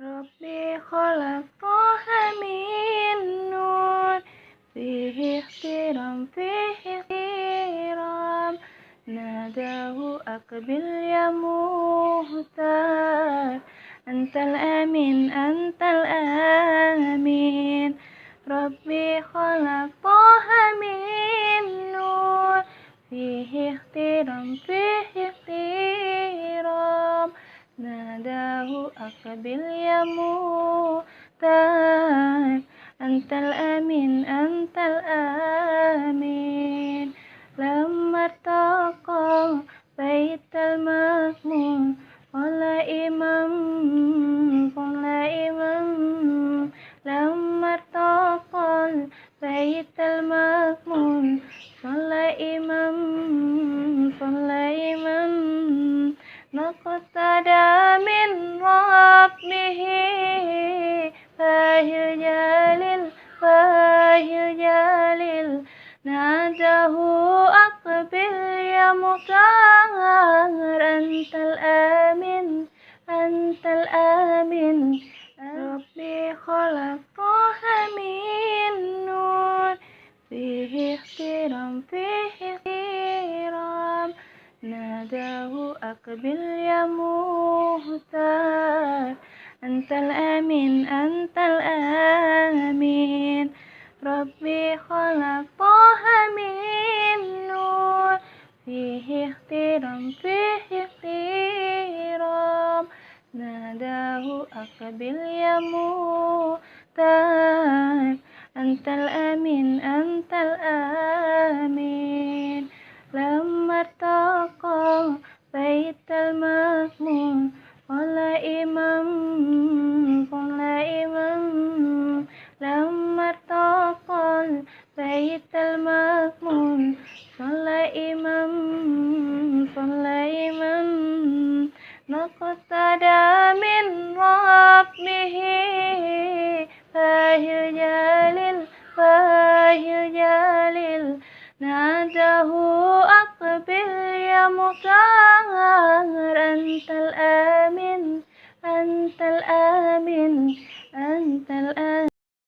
ربي خلق طه من نور، فيه احترام فيه احترام، ناداه أقبل يا مختار، أنت الأمين أنت الأمين. ربي خلق طه من نور، فيه احترام فيه احترام، ناداه أقبل يا مختار، أنت الأمين أنت الأمين. لما ارتقى بيت المأمون قال إمام لما ارتقى بيت المأمون صلى إمام نقتدى من ربه فاهل جليل ناداه أقبل يا مختار، أنت الآمن أنت الآمن. ربي خلق طه من نور، فيه احترام فيه احترام، ناداه أقبل يا مختار، أنت الأمين أنت الأمين. ربي خلق طه من نور، فيه احترام فيه احترام، ناداه أقبل يا مختار، أنت الأمين أنت الأمين. لما ارتقى بيت المأمون قال إمام لما ارتقى بيت المأمون صلى إمام نقتدى من ربه فاهل جليل ناداه أقبل يا مختار، أنت الآمن أنت الآمن أنت الآمن.